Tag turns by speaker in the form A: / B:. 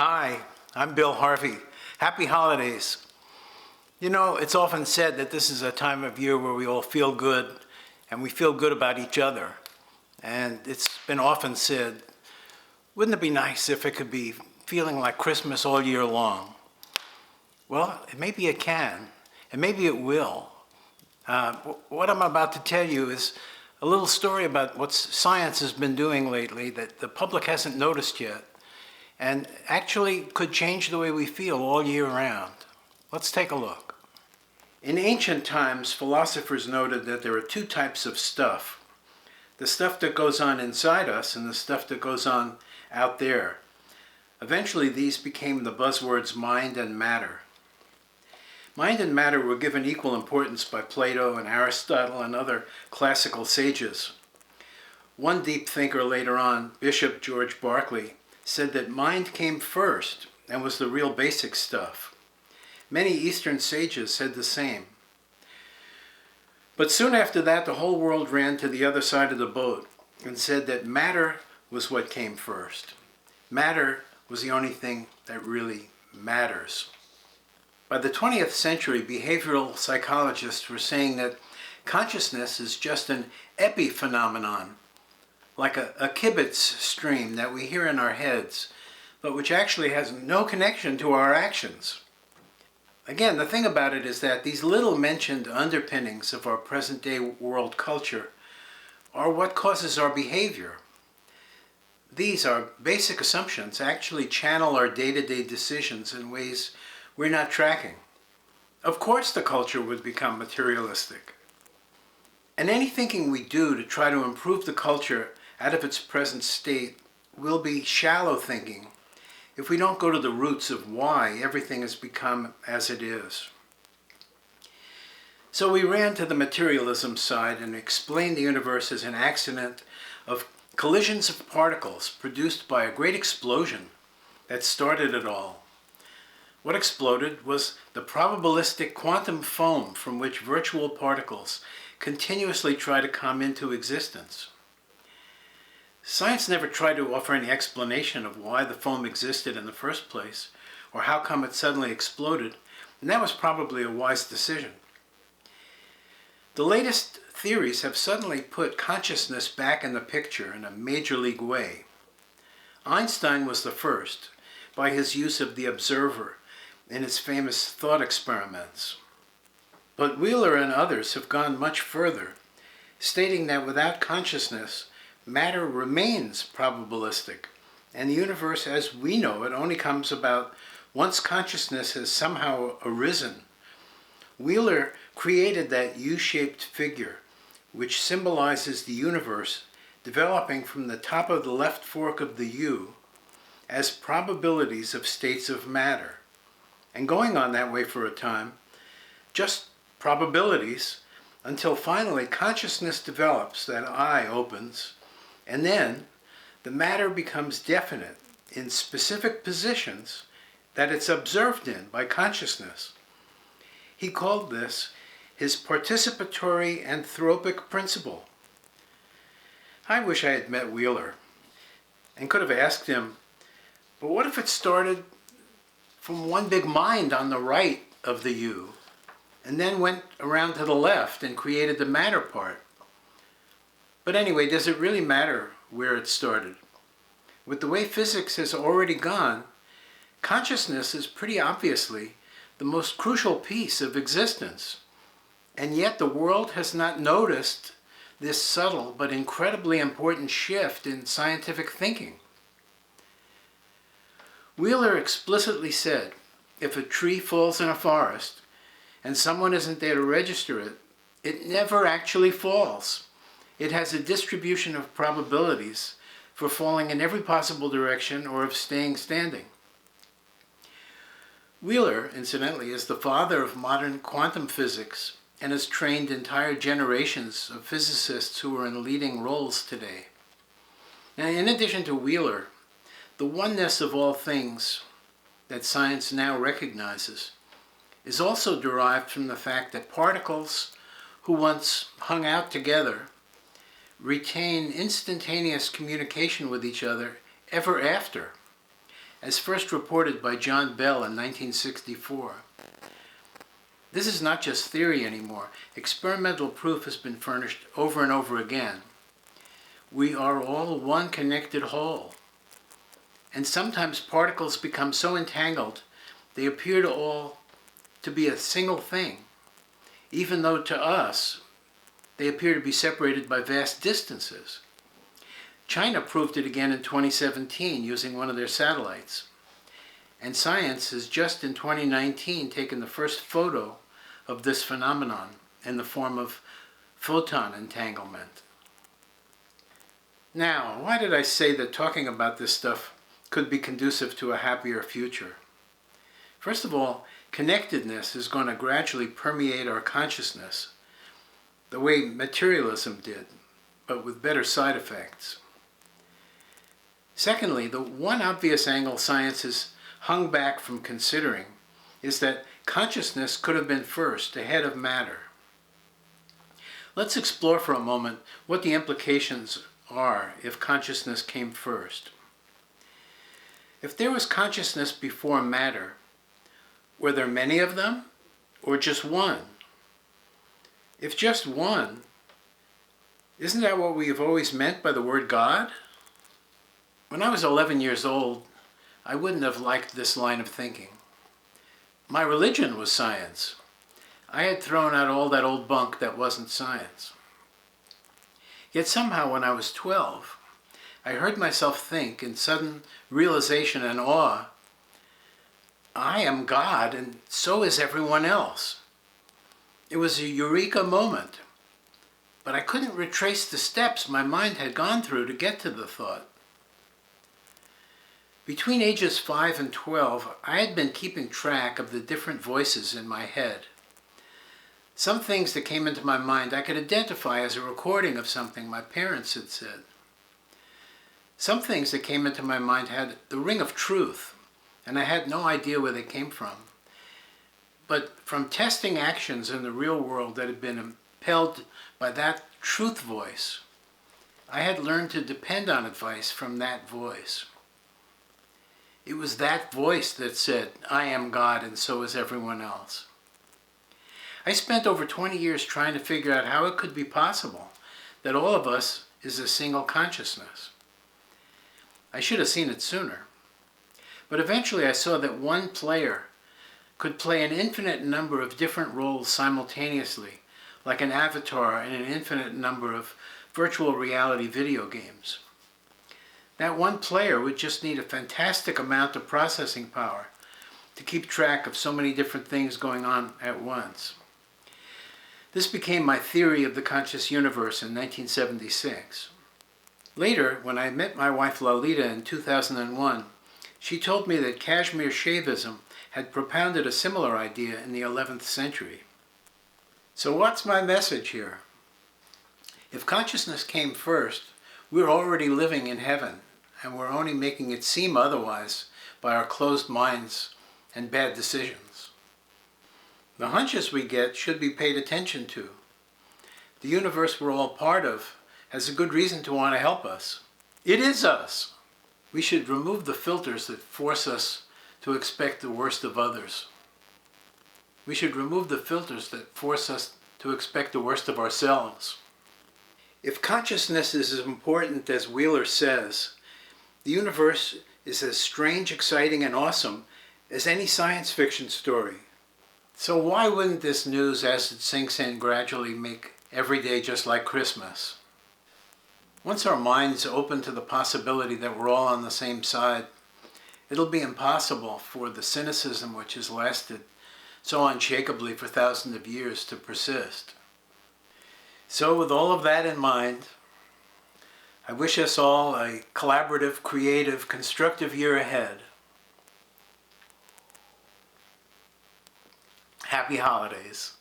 A: Hi, I'm Bill Harvey. Happy holidays. You know, it's often said that this is a time of year where we all feel good and we feel good about each other. And it's been often said, wouldn't it be nice if it could be feeling like Christmas all year long? Well, maybe it can, and maybe it will. What I'm about to tell you is a little story about what science has been doing lately that the public hasn't noticed yet, and actually could change the way we feel all year round. Let's take a look. In ancient times, philosophers noted that there are two types of stuff. The stuff that goes on inside us and the stuff that goes on out there. Eventually, these became the buzzwords mind and matter. Mind and matter were given equal importance by Plato and Aristotle and other classical sages. One deep thinker later on, Bishop George Berkeley, said that mind came first and was the real basic stuff. Many Eastern sages said the same. But soon after that, the whole world ran to the other side of the boat and said that matter was what came first. Matter was the only thing that really matters. By the 20th century, behavioral psychologists were saying that consciousness is just an epiphenomenon, like a kibitz stream that we hear in our heads, but which actually has no connection to our actions. Again, the thing about it is that these little mentioned underpinnings of our present-day world culture are what causes our behavior. These, our basic assumptions, actually channel our day-to-day decisions in ways we're not tracking. Of course the culture would become materialistic. And any thinking we do to try to improve the culture out of its present state will be shallow thinking if we don't go to the roots of why everything has become as it is. So we ran to the materialism side and explained the universe as an accident of collisions of particles produced by a great explosion that started it all. What exploded was the probabilistic quantum foam from which virtual particles continuously try to come into existence. Science never tried to offer any explanation of why the foam existed in the first place, or how come it suddenly exploded, and that was probably a wise decision. The latest theories have suddenly put consciousness back in the picture in a major league way. Einstein was the first, by his use of the observer in his famous thought experiments. But Wheeler and others have gone much further, stating that without consciousness, matter remains probabilistic, and the universe as we know it only comes about once consciousness has somehow arisen. Wheeler created that U-shaped figure, which symbolizes the universe developing from the top of the left fork of the U as probabilities of states of matter, and going on that way for a time, just probabilities, until finally consciousness develops, that eye opens, and then the matter becomes definite in specific positions that it's observed in by consciousness. He called this his participatory anthropic principle. I wish I had met Wheeler and could have asked him, but what if it started from one big mind on the right of the U, and then went around to the left and created the matter part? But anyway, does it really matter where it started? With the way physics has already gone, consciousness is pretty obviously the most crucial piece of existence. And yet the world has not noticed this subtle but incredibly important shift in scientific thinking. Wheeler explicitly said, if a tree falls in a forest and someone isn't there to register it, it never actually falls. It has a distribution of probabilities for falling in every possible direction or of staying standing. Wheeler, incidentally, is the father of modern quantum physics and has trained entire generations of physicists who are in leading roles today. Now, in addition to Wheeler, the oneness of all things that science now recognizes is also derived from the fact that particles who once hung out together retain instantaneous communication with each other ever after. as first reported by John Bell in 1964. This is not just theory anymore. Experimental proof has been furnished over and over again. We are all one connected whole. And sometimes particles become so entangled they appear to all to be a single thing, even though to us they appear to be separated by vast distances. China proved it again in 2017 using one of their satellites. And science has just in 2019 taken the first photo of this phenomenon in the form of Photon entanglement. Now, why did I say that talking about this stuff could be conducive to a happier future? First of all, connectedness is going to gradually permeate our consciousness, the way materialism did, but with better side effects. Secondly, the one obvious angle science has hung back from considering is that consciousness could have been first, ahead of matter. Let's explore for a moment what the implications are if consciousness came first. If there was consciousness before matter, were there many of them, or just one? If just one, isn't that what we have always meant by the word God? When I was 11 years old, I wouldn't have liked this line of thinking. My religion was science. I had thrown out all that old bunk that wasn't science. Yet somehow when I was 12, I heard myself think in sudden realization and awe, I am God and so is everyone else. It was a eureka moment, but I couldn't retrace the steps my mind had gone through to get to the thought. Between ages 5 and 12, I had been keeping track of the different voices in my head. Some things that came into my mind I could identify as a recording of something my parents had said. Some things that came into my mind had the ring of truth, and I had no idea where they came from. But from testing actions in the real world that had been impelled by that truth voice, I had learned to depend on advice from that voice. It was that voice that said, I am God and so is everyone else. I spent over 20 years trying to figure out how it could be possible that all of us is a single consciousness. I should have seen it sooner. But eventually I saw that one player could play an infinite number of different roles simultaneously, like an avatar in an infinite number of virtual reality video games. That one player would just need a fantastic amount of processing power to keep track of so many different things going on at once. This became my theory of the conscious universe in 1976. Later, when I met my wife Lalita in 2001, she told me that Kashmir Shaivism had propounded a similar idea in the 11th century. So what's my message here? If consciousness came first, we're already living in heaven, and we're only making it seem otherwise by our closed minds and bad decisions. The hunches we get should be paid attention to. The universe we're all part of has a good reason to want to help us. It is us. We should remove the filters that force us to expect the worst of others. We should remove the filters that force us to expect the worst of ourselves. If consciousness is as important as Wheeler says, the universe is as strange, exciting, and awesome as any science fiction story. So why wouldn't this news, as it sinks in, gradually make every day just like Christmas? Once our minds open to the possibility that we're all on the same side, it'll be impossible for the cynicism which has lasted so unshakably for thousands of years to persist. So with all of that in mind, I wish us all a collaborative, creative, constructive year ahead. Happy holidays.